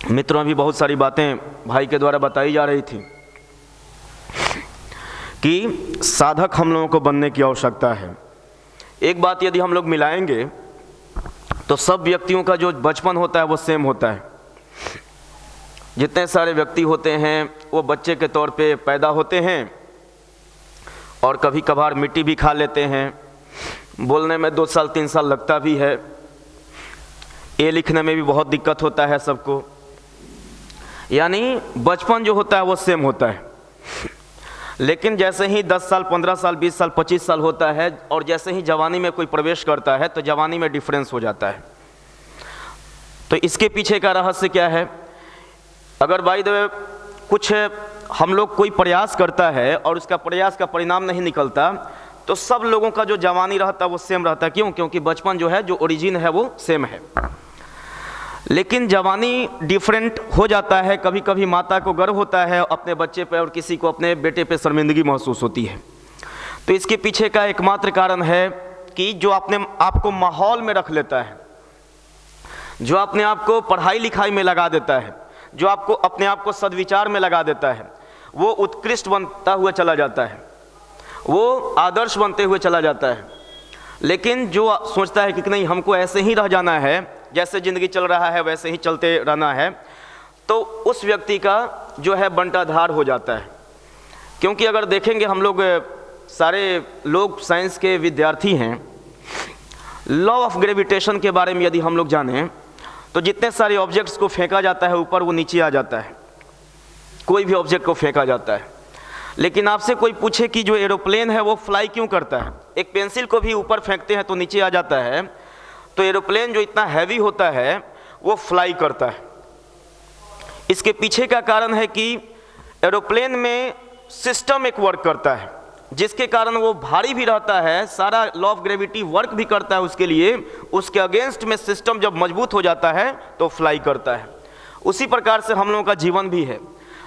मित्रों, अभी बहुत सारी बातें भाई के द्वारा बताई जा रही थी कि साधक हम लोगों को बनने की आवश्यकता है। एक बात यदि हम लोग मिलाएंगे तो सब व्यक्तियों का जो बचपन होता है वो सेम होता है। जितने सारे व्यक्ति होते हैं वो बच्चे के तौर पे पैदा होते हैं और कभी कभार मिट्टी भी खा लेते हैं। बोलने में 2 साल 3 साल लगता भी है, ये लिखने में भी बहुत दिक्कत होता है सबको। यानी बचपन जो होता है वो सेम होता है, लेकिन जैसे ही 10 साल 15 साल 20 साल 25 साल होता है और जैसे ही जवानी में कोई प्रवेश करता है तो जवानी में डिफरेंस हो जाता है। तो इसके पीछे का रहस्य क्या है? अगर बाय द वे कुछ हम लोग कोई प्रयास करता है और उसका प्रयास का परिणाम नहीं निकलता तो सब लोगों का जो जवानी रहता है वो सेम रहता है। क्यों? क्योंकि बचपन जो है, जो ओरिजिन है वो सेम है। लेकिन जवानी डिफरेंट हो जाता है। कभी कभी माता को गर्व होता है अपने बच्चे पे और किसी को अपने बेटे पे शर्मिंदगी महसूस होती है। तो इसके पीछे का एकमात्र कारण है कि जो अपने आप को माहौल में रख लेता है, जो अपने आप को पढ़ाई लिखाई में लगा देता है, जो आपको अपने आप को सद्विचार में लगा देता है, वो उत्कृष्ट बनता हुआ चला जाता है, वो आदर्श बनते हुए चला जाता है। लेकिन जो सोचता है कि नहीं हमको ऐसे ही रह जाना है, जैसे ज़िंदगी चल रहा है वैसे ही चलते रहना है, तो उस व्यक्ति का जो है बंटाधार हो जाता है। क्योंकि अगर देखेंगे हम लोग, सारे लोग साइंस के विद्यार्थी हैं, लॉ ऑफ ग्रेविटेशन के बारे में यदि हम लोग जानें तो जितने सारे ऑब्जेक्ट्स को फेंका जाता है ऊपर वो नीचे आ जाता है। कोई भी ऑब्जेक्ट को फेंका जाता है, लेकिन आपसे कोई पूछे कि जो एरोप्लेन है वो फ्लाई क्यों करता है? एक पेंसिल को भी ऊपर फेंकते हैं तो नीचे आ जाता है, तो एरोप्लेन जो इतना हैवी होता है वो फ्लाई करता है। इसके पीछे का कारण है कि एरोप्लेन में सिस्टम एक वर्क करता है जिसके कारण वो भारी भी रहता है, सारा लॉ ऑफ ग्रेविटी वर्क भी करता है उसके लिए। उसके अगेंस्ट में सिस्टम जब मजबूत हो जाता है तो फ्लाई करता है। उसी प्रकार से हम लोगों का जीवन भी है।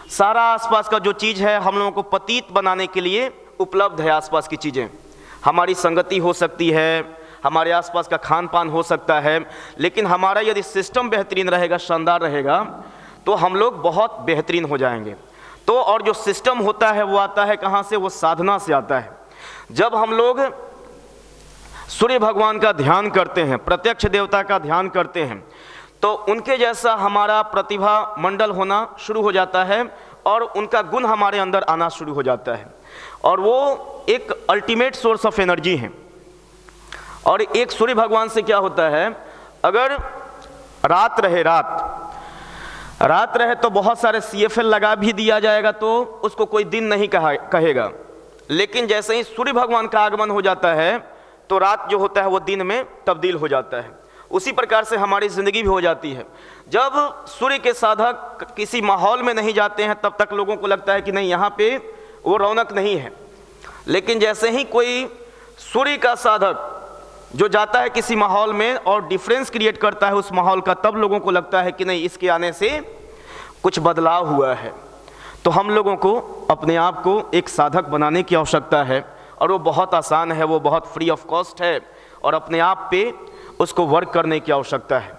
सारा आसपास का जो चीज़ है हम लोगों को पतित बनाने के लिए उपलब्ध है। आसपास की चीज़ें, हमारी संगति हो सकती है, हमारे आसपास का खान पान हो सकता है, लेकिन हमारा यदि सिस्टम बेहतरीन रहेगा, शानदार रहेगा, तो हम लोग बहुत बेहतरीन हो जाएंगे। तो और जो सिस्टम होता है वो आता है कहाँ से? वो साधना से आता है। जब हम लोग सूर्य भगवान का ध्यान करते हैं, प्रत्यक्ष देवता का ध्यान करते हैं, तो उनके जैसा हमारा प्रतिभा मंडल होना शुरू हो जाता है और उनका गुण हमारे अंदर आना शुरू हो जाता है। और वो एक अल्टीमेट सोर्स ऑफ एनर्जी है। और एक सूर्य भगवान से क्या होता है, अगर रात रहे तो बहुत सारे CFL लगा भी दिया जाएगा तो उसको कोई दिन नहीं कहेगा। लेकिन जैसे ही सूर्य भगवान का आगमन हो जाता है तो रात जो होता है वो दिन में तब्दील हो जाता है। उसी प्रकार से हमारी ज़िंदगी भी हो जाती है। जब सूर्य के साधक किसी माहौल में नहीं जाते हैं तब तक लोगों को लगता है कि नहीं यहाँ पे वो रौनक नहीं है। लेकिन जैसे ही कोई सूर्य का साधक जो जाता है किसी माहौल में और डिफरेंस क्रिएट करता है उस माहौल का, तब लोगों को लगता है कि नहीं इसके आने से कुछ बदलाव हुआ है। तो हम लोगों को अपने आप को एक साधक बनाने की आवश्यकता है और वो बहुत आसान है, वो बहुत फ्री ऑफ कॉस्ट है और अपने आप पे उसको वर्क करने की आवश्यकता है।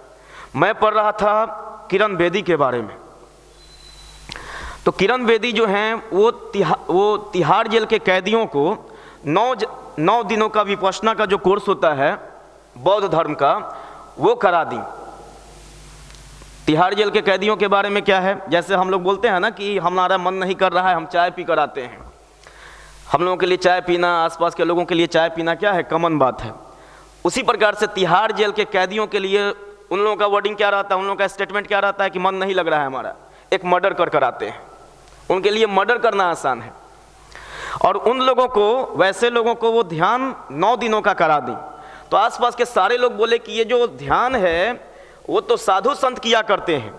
मैं पढ़ रहा था किरण बेदी के बारे में। तो किरण बेदी जो हैं वो तिहाड़ जेल के कैदियों को 9 दिनों का विपश्यना का जो कोर्स होता है बौद्ध धर्म का, वो करा दी। तिहाड़ जेल के कैदियों के बारे में क्या है, जैसे हम लोग बोलते हैं ना कि हमारा मन नहीं कर रहा है, हम चाय पी कर आते हैं। हम लोगों के लिए चाय पीना, आसपास के लोगों के लिए चाय पीना क्या है, कॉमन बात है। उसी प्रकार से तिहाड़ जेल के कैदियों के लिए उन लोगों का वर्डिंग क्या रहता है, उन लोगों का स्टेटमेंट क्या रहता है कि मन नहीं लग रहा है हमारा, एक मर्डर कर आते हैं। उनके लिए मर्डर करना आसान है। और उन लोगों को, वैसे लोगों को वो ध्यान 9 दिनों का करा दी। तो आसपास के सारे लोग बोले कि ये जो ध्यान है वो तो साधु संत किया करते हैं,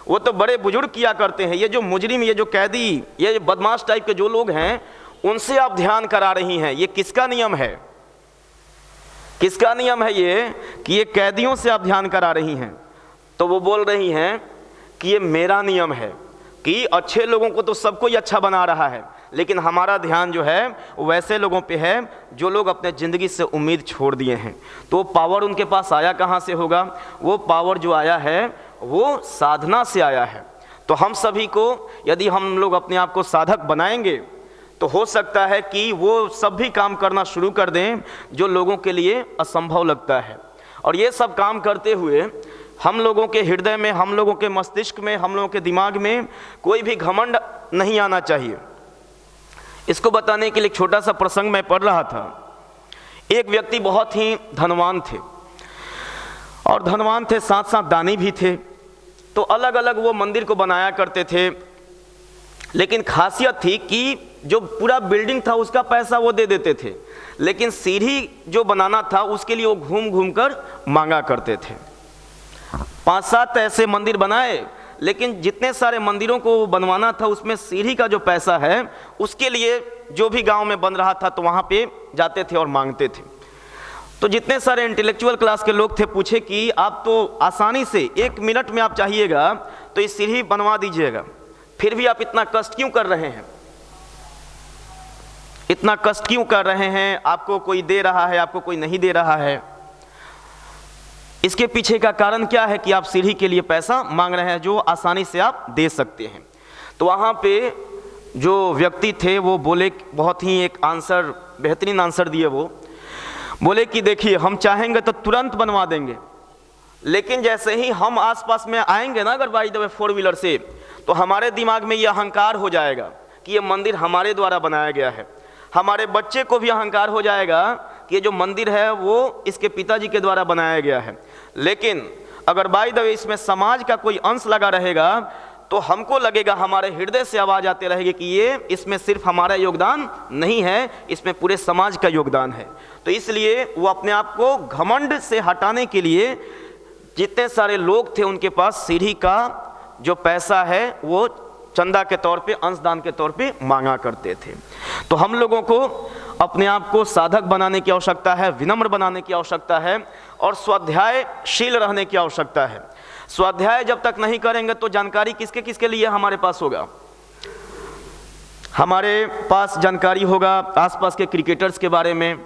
वो तो बड़े बुजुर्ग किया करते हैं, ये जो मुजरिम, ये जो कैदी, ये बदमाश टाइप के जो लोग हैं उनसे आप ध्यान करा रही हैं, ये किसका नियम है? किसका नियम है ये कि ये कैदियों से आप ध्यान करा रही हैं? तो वो बोल रही हैं कि ये मेरा नियम है कि अच्छे लोगों को तो सबको ही अच्छा बना रहा है, लेकिन हमारा ध्यान जो है वो वैसे लोगों पे है जो लोग अपने ज़िंदगी से उम्मीद छोड़ दिए हैं। तो पावर उनके पास आया कहाँ से होगा? वो पावर जो आया है वो साधना से आया है। तो हम सभी को, यदि हम लोग अपने आप को साधक बनाएंगे तो हो सकता है कि वो सब भी काम करना शुरू कर दें जो लोगों के लिए असंभव लगता है। और ये सब काम करते हुए हम लोगों के हृदय में, हम लोगों के मस्तिष्क में, हम लोगों के दिमाग में कोई भी घमंड नहीं आना चाहिए। इसको बताने के लिए एक छोटा सा प्रसंग मैं पढ़ रहा था। एक व्यक्ति बहुत ही धनवान थे, और धनवान थे साथ साथ दानी भी थे। तो अलग अलग वो मंदिर को बनाया करते थे, लेकिन खासियत थी कि जो पूरा बिल्डिंग था उसका पैसा वो दे देते थे, लेकिन सीढ़ी जो बनाना था उसके लिए वो घूम घूम कर मांगा करते थे। 5-7 ऐसे मंदिर बनाए, लेकिन जितने सारे मंदिरों को बनवाना था उसमें सीढ़ी का जो पैसा है उसके लिए जो भी गांव में बन रहा था तो वहाँ पे जाते थे और मांगते थे। तो जितने सारे इंटेलेक्चुअल क्लास के लोग थे पूछे कि आप तो आसानी से 1 मिनट में आप चाहिएगा तो ये सीढ़ी बनवा दीजिएगा, फिर भी आप इतना कष्ट क्यों कर रहे हैं? इतना कष्ट क्यों कर रहे हैं? आपको कोई दे रहा है, आपको कोई नहीं दे रहा है। इसके पीछे का कारण क्या है कि आप सीढ़ी के लिए पैसा मांग रहे हैं जो आसानी से आप दे सकते हैं। तो वहाँ पे जो व्यक्ति थे वो बोले, बहुत ही एक आंसर, बेहतरीन आंसर दिए। वो बोले कि देखिए, हम चाहेंगे तो तुरंत बनवा देंगे, लेकिन जैसे ही हम आसपास में आएंगे ना अगर बाई द वे 4 व्हीलर से, तो हमारे दिमाग में ये अहंकार हो जाएगा कि ये मंदिर हमारे द्वारा बनाया गया है। हमारे बच्चे को भी अहंकार हो जाएगा कि ये जो मंदिर है वो इसके पिताजी के द्वारा बनाया गया है। लेकिन अगर बाय द वे इसमें समाज का कोई अंश लगा रहेगा तो हमको लगेगा, हमारे हृदय से आवाज़ आती रहेगी कि ये इसमें सिर्फ हमारा योगदान नहीं है, इसमें पूरे समाज का योगदान है। तो इसलिए वो अपने आप को घमंड से हटाने के लिए जितने सारे लोग थे उनके पास सीढ़ी का जो पैसा है वो चंदा के तौर पे, अंशदान के तौर पे मांगा करते थे। तो हम लोगों को अपने आप को साधक बनाने की आवश्यकता है, विनम्र बनाने की आवश्यकता है और स्वाध्यायशील रहने की आवश्यकता है। स्वाध्याय जब तक नहीं करेंगे तो जानकारी किसके किसके लिए हमारे पास होगा? हमारे पास जानकारी होगा आसपास के क्रिकेटर्स के बारे में,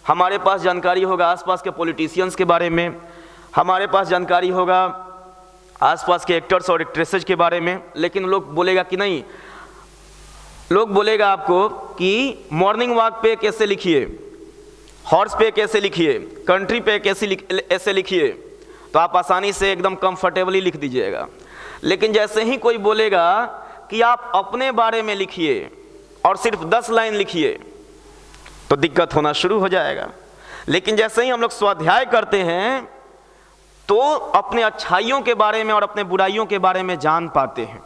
हमारे पास जानकारी होगा आसपास के पॉलिटिशियंस के बारे में, हमारे पास जानकारी होगा आसपास के एक्टर्स और एक्ट्रेसेस के बारे में। लेकिन लोग बोलेगा कि नहीं, लोग बोलेगा आपको कि मॉर्निंग वॉक पे कैसे लिखिए, हॉर्स पे कैसे लिखिए, कंट्री पे ऐसे लिखिए, तो आप आसानी से एकदम कंफर्टेबली लिख दीजिएगा। लेकिन जैसे ही कोई बोलेगा कि आप अपने बारे में लिखिए और सिर्फ 10 लाइन लिखिए तो दिक्कत होना शुरू हो जाएगा। लेकिन जैसे ही हम लोग स्वाध्याय करते हैं तो अपने अच्छाइयों के बारे में और अपने बुराइयों के बारे में जान पाते हैं,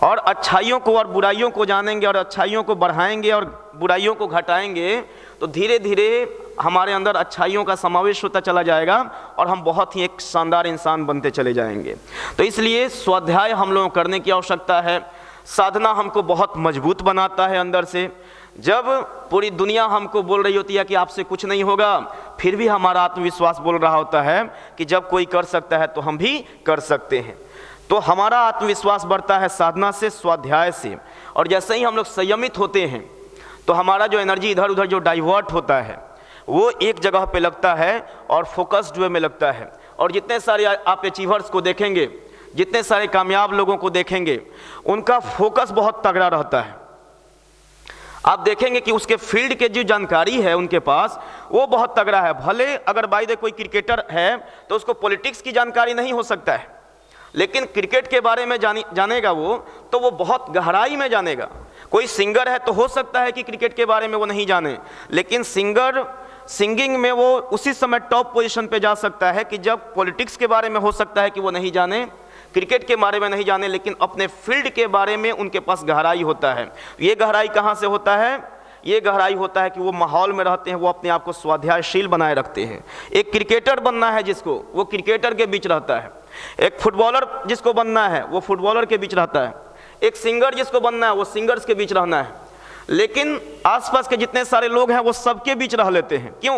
और अच्छाइयों को और बुराइयों को जानेंगे और अच्छाइयों को बढ़ाएंगे और बुराइयों को घटाएंगे तो धीरे धीरे हमारे अंदर अच्छाइयों का समावेश होता चला जाएगा और हम बहुत ही एक शानदार इंसान बनते चले जाएंगे। तो इसलिए स्वाध्याय हम लोगों को करने की आवश्यकता है। साधना हमको बहुत मजबूत बनाता है अंदर से। जब पूरी दुनिया हमको बोल रही होती है कि आपसे कुछ नहीं होगा, फिर भी हमारा आत्मविश्वास बोल रहा होता है कि जब कोई कर सकता है तो हम भी कर सकते हैं। तो हमारा आत्मविश्वास बढ़ता है साधना से, स्वाध्याय से। और जैसे ही हम लोग संयमित होते हैं तो हमारा जो एनर्जी इधर उधर जो डाइवर्ट होता है वो एक जगह पे लगता है और फोकस्ड वे में लगता है। और जितने सारे आप अचीवर्स को देखेंगे, जितने सारे कामयाब लोगों को देखेंगे, उनका फोकस बहुत तगड़ा रहता है। आप देखेंगे कि उसके फील्ड के जो जानकारी है उनके पास वो बहुत तगड़ा है। भले अगर बाय द कोई क्रिकेटर है तो उसको पॉलिटिक्स की जानकारी नहीं हो सकता है, लेकिन क्रिकेट के बारे में जानेगा वो तो वो बहुत गहराई में जानेगा। कोई सिंगर है तो हो सकता है कि क्रिकेट के बारे में वो नहीं जाने, लेकिन सिंगर सिंगिंग में वो उसी समय टॉप पोजीशन पे जा सकता है कि जब पॉलिटिक्स के बारे में हो सकता है कि वो नहीं जाने, क्रिकेट के बारे में नहीं जाने, लेकिन अपने फील्ड के बारे में उनके पास गहराई होता है। ये गहराई कहाँ से होता है? ये गहराई होता है कि वो माहौल में रहते हैं, वो अपने आप को स्वाध्यायशील बनाए रखते हैं। एक क्रिकेटर बनना है जिसको, वो क्रिकेटर के बीच रहता है। एक फुटबॉलर जिसको बनना है वो फुटबॉलर के बीच रहता है। एक सिंगर जिसको बनना है वो सिंगर्स के बीच रहना है। लेकिन आसपास के जितने सारे लोग हैं वो सबके बीच रह लेते हैं। क्यों?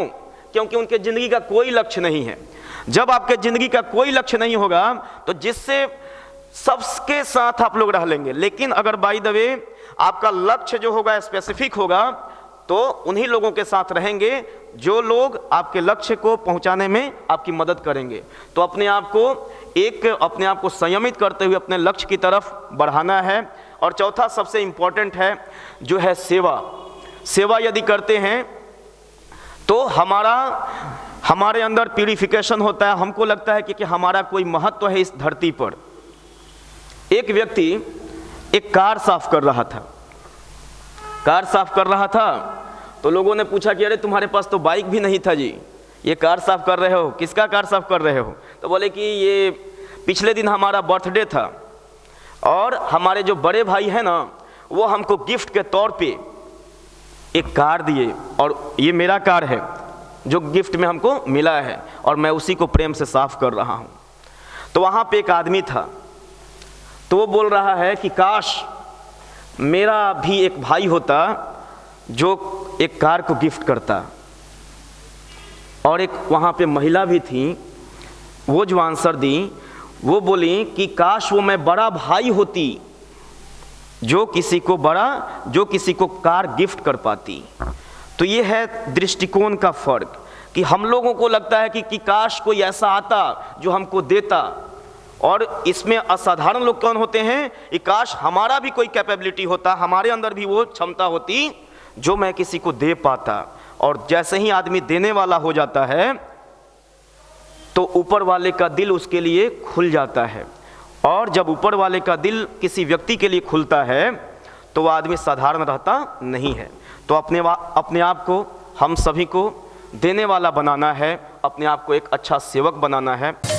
क्योंकि उनके ज़िंदगी का कोई लक्ष्य नहीं है। जब आपके ज़िंदगी का कोई लक्ष्य नहीं होगा तो जिससे सबके साथ आप लोग रह लेंगे, लेकिन अगर बाय द वे आपका लक्ष्य जो होगा स्पेसिफिक होगा तो उन्हीं लोगों के साथ रहेंगे जो लोग आपके लक्ष्य को पहुंचाने में आपकी मदद करेंगे। तो अपने आप को संयमित करते हुए अपने लक्ष्य की तरफ बढ़ाना है। और चौथा सबसे इम्पोर्टेंट है जो है सेवा यदि करते हैं तो हमारे अंदर प्यूरिफिकेशन होता है। हमको लगता है कि हमारा कोई महत्व है इस धरती पर। एक व्यक्ति एक कार साफ कर रहा था तो लोगों ने पूछा कि अरे तुम्हारे पास तो बाइक भी नहीं था जी, ये कार साफ कर रहे हो, किसका कार साफ कर रहे हो? तो बोले कि ये पिछले दिन हमारा बर्थडे था और हमारे जो बड़े भाई हैं ना वो हमको गिफ्ट के तौर पे एक कार दिए और ये मेरा कार है जो गिफ्ट में हमको मिला है और मैं उसी को प्रेम से साफ कर रहा हूँ। तो वहाँ पे एक आदमी था तो वो बोल रहा है कि काश मेरा भी एक भाई होता जो एक कार को गिफ्ट करता। और एक वहाँ पे महिला भी थी, वो जो आंसर दी वो बोली कि काश वो मैं बड़ा भाई होती जो किसी को कार गिफ्ट कर पाती। तो ये है दृष्टिकोण का फर्क कि हम लोगों को लगता है कि काश कोई ऐसा आता जो हमको देता। और इसमें असाधारण लोग कौन होते हैं कि काश हमारा भी कोई कैपेबिलिटी होता, हमारे अंदर भी वो क्षमता होती जो मैं किसी को दे पाता। और जैसे ही आदमी देने वाला हो जाता है तो ऊपर वाले का दिल उसके लिए खुल जाता है। और जब ऊपर वाले का दिल किसी व्यक्ति के लिए खुलता है तो वह आदमी साधारण रहता नहीं है। तो अपने आप को हम सभी को देने वाला बनाना है, अपने आप को एक अच्छा सेवक बनाना है।